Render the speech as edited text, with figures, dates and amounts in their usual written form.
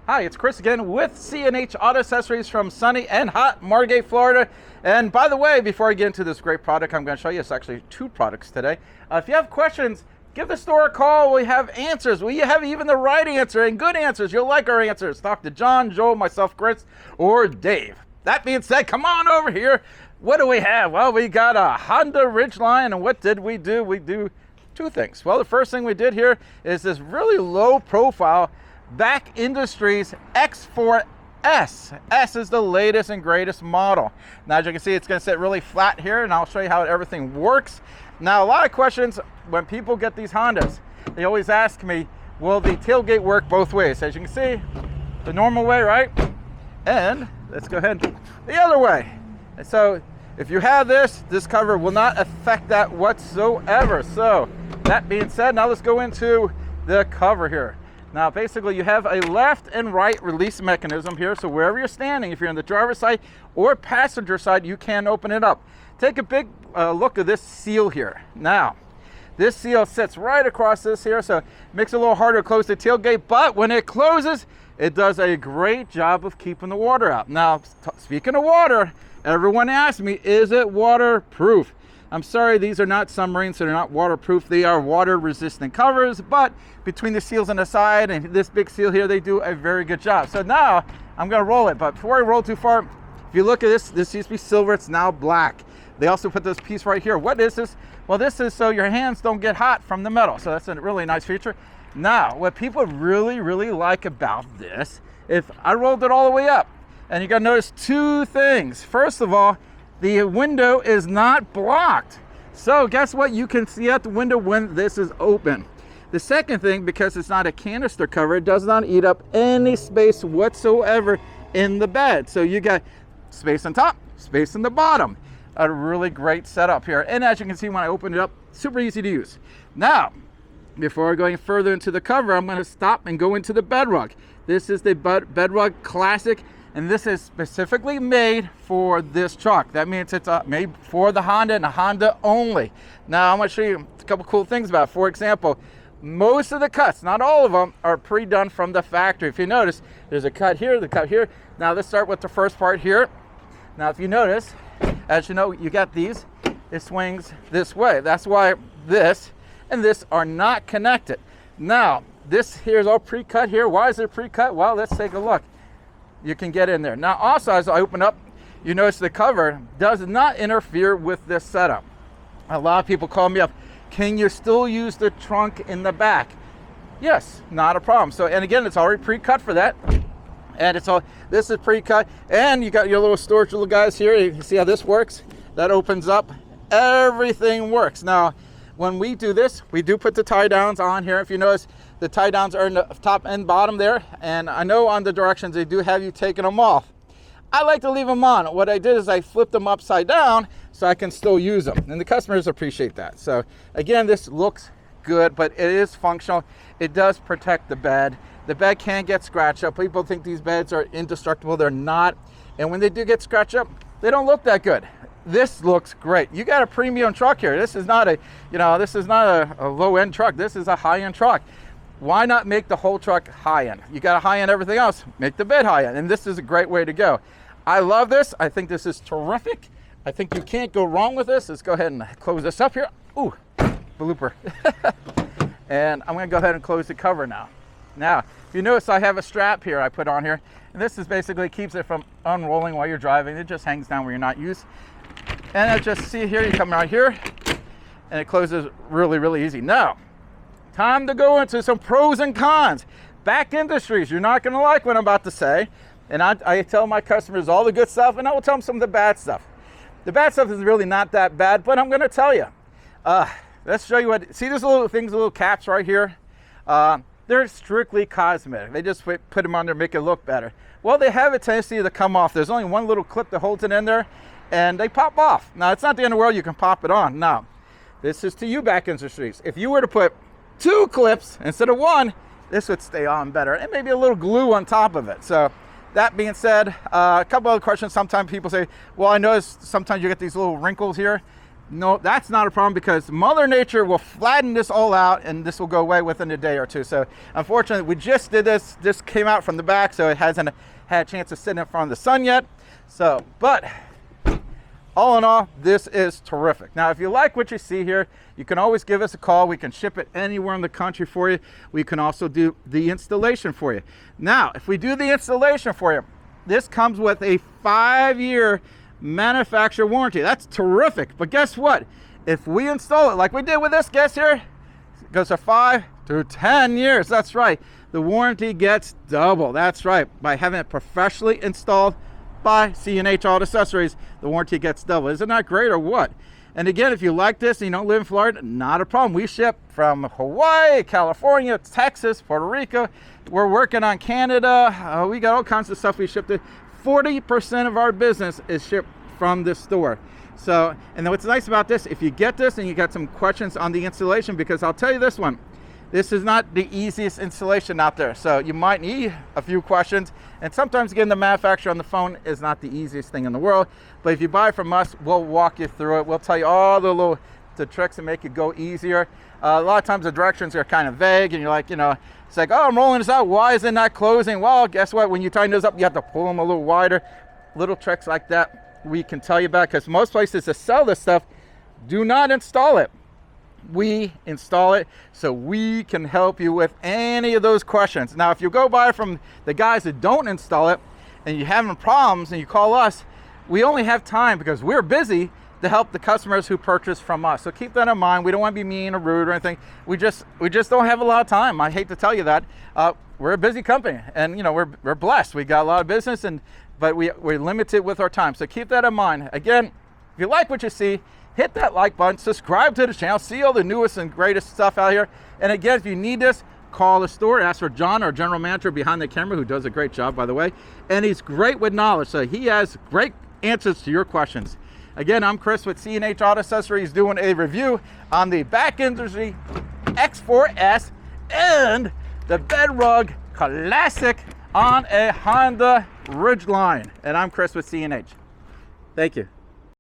Hi, it's Chris again with C&H Auto Accessories from sunny and hot Margate, Florida. And by the way, before I get into this great product I'm going to show you, it's actually two products today. If you have questions, give the store a call. We have answers. We have even the right answer and good answers. You'll like our answers. Talk to John, Joel, myself, Chris, or Dave. That being said, come on over here. What do we have? Well, we got a Honda Ridgeline, and what did we do? We do two things. Well, the first thing we did here is this really low profile Back Industries X4S. S is the latest and greatest model. Now, as you can see, it's going to sit really flat here, and I'll show you how everything works. Now, a lot of questions when people get these Hondas, they always ask me, will the tailgate work both ways? As you can see, the normal way, right? And let's go ahead the other way. And so if you have this cover will not affect that whatsoever. So that being said, now let's go into the cover here. Now, basically, you have a left and right release mechanism here. So wherever you're standing, if you're on the driver's side or passenger side, you can open it up. Take a big look at this seal here. Now, this seal sits right across this here, so it makes it a little harder to close the tailgate, but when it closes, it does a great job of keeping the water out. Now, speaking of water, everyone asks me, is it waterproof? I'm sorry, these are not submarines, so they're not waterproof. They are water resistant covers, but between the seals on the side and this big seal here, they do a very good job. So now I'm gonna roll it, but before I roll too far, if you look at this used to be silver, it's now black. They also put this piece right here. What is this? Well, this is so your hands don't get hot from the metal. So that's a really nice feature. Now, what people really, really like about this, if I rolled it all the way up, and you gotta notice two things. First of all, the window is not blocked. So guess what? You can see out the window when this is open. The second thing, because it's not a canister cover, it does not eat up any space whatsoever in the bed. So you got space on top, space on the bottom. A really great setup here. And as you can see when I open it up, super easy to use. Now, before going further into the cover, I'm going to stop and go into the Bedrug. This is the Bedrug Classic, and this is specifically made for this truck. That means it's made for the Honda and the Honda only. Now, I'm going to show you a couple cool things about it. For example, most of the cuts, not all of them, are pre-done from the factory. If you notice, there's a cut here, the cut here. Now, let's start with the first part here. Now, if you notice, as you know, you got these, it swings this way. That's why this and this are not connected. Now, this here is all pre-cut here. Why is it pre-cut? Well, let's take a look. You can get in there. Now, also, as I open up, you notice the cover does not interfere with this setup. A lot of people call me up, can you still use the trunk in the back? Yes, not a problem. So, and again, it's already pre-cut for that. And it's all, this is pre-cut, and you got your little storage little guys here. You can see how this works. That opens up, everything works. Now, when we do this, we do put the tie downs on here. If you notice, the tie downs are in the top and bottom there, and I know on the directions they do have you taking them off. I like to leave them on. What I did is I flipped them upside down so I can still use them, and the customers appreciate that. So again, this looks good, but it is functional. It does protect the bed. The bed can get scratched up. People think these beds are indestructible. They're not. And when they do get scratched up, they don't look that good. This looks great. You got a premium truck here. This is not a, this is not a low-end truck. This is a high-end truck. Why not make the whole truck high-end? You got a high-end everything else, make the bed high-end. And this is a great way to go. I love this. I think this is terrific. I think you can't go wrong with this. Let's go ahead and close this up here. Ooh, blooper. And I'm gonna go ahead and close the cover now. Now, if you notice, I have a strap here I put on here, and this is basically keeps it from unrolling while you're driving. It just hangs down where you're not used. And I just see here, you come right here, and it closes really, really easy. Now, time to go into some pros and cons. Back Industries, you're not gonna like what I'm about to say, and I tell my customers all the good stuff, and I will tell them some of the bad stuff. The bad stuff is really not that bad, but I'm gonna tell you. Let's show you what, see these little things, little caps right here? They're strictly cosmetic. They just put them on there, make it look better. Well, they have a tendency to come off. There's only one little clip that holds it in there, and they pop off. Now, it's not the end of the world, you can pop it on. Now, this is to you, Back Industries. If you were to put 2 clips instead of 1, this would stay on better, and maybe a little glue on top of it. So, that being said, a couple other questions. Sometimes people say, well, I notice sometimes you get these little wrinkles here. No, that's not a problem because Mother Nature will flatten this all out and this will go away within a day or two. So unfortunately, we just did this. This came out from the back, so it hasn't had a chance to sit in front of the sun yet. So, but all in all, this is terrific. Now, if you like what you see here, you can always give us a call. We can ship it anywhere in the country for you. We can also do the installation for you. Now, if we do the installation for you, this comes with a 5-year manufacturer warranty. That's terrific. But guess what? If we install it like we did with this guest here, it goes for 5 to 10 years. That's right. The warranty gets double. That's right. By having it professionally installed by C&H Auto Accessories, the warranty gets double. Isn't that great or what? And again, if you like this and you don't live in Florida, not a problem. We ship from Hawaii, California, Texas, Puerto Rico. We're working on Canada. We got all kinds of stuff we ship to. 40% of our business is shipped from this store. So, and then what's nice about this, if you get this and you got some questions on the installation, because I'll tell you this one, this is not the easiest installation out there. So you might need a few questions, and sometimes getting the manufacturer on the phone is not the easiest thing in the world. But if you buy from us, we'll walk you through it. We'll tell you all the tricks that make it go easier. A lot of times the directions are kind of vague, and you're like, it's like, oh, I'm rolling this out. Why is it not closing? Well, guess what? When you tighten those up, you have to pull them a little wider. Little tricks like that we can tell you about, because most places that sell this stuff do not install it. We install it so we can help you with any of those questions. Now, if you go buy from the guys that don't install it and you're having problems and you call us, we only have time because we're busy to help the customers who purchase from us. So keep that in mind. We don't want to be mean or rude or anything. We just don't have a lot of time. I hate to tell you that. We're a busy company, and we're blessed. We got a lot of business, but we're limited with our time. So keep that in mind. Again, if you like what you see, hit that like button, subscribe to the channel, see all the newest and greatest stuff out here. And again, if you need this, call the store, ask for John, our general manager behind the camera, who does a great job, by the way. And he's great with knowledge, so he has great answers to your questions. Again, I'm Chris with C&H Auto Accessories doing a review on the back industry X4S and the Bedrug Classic on a Honda Ridgeline. And I'm Chris with C&H. Thank you.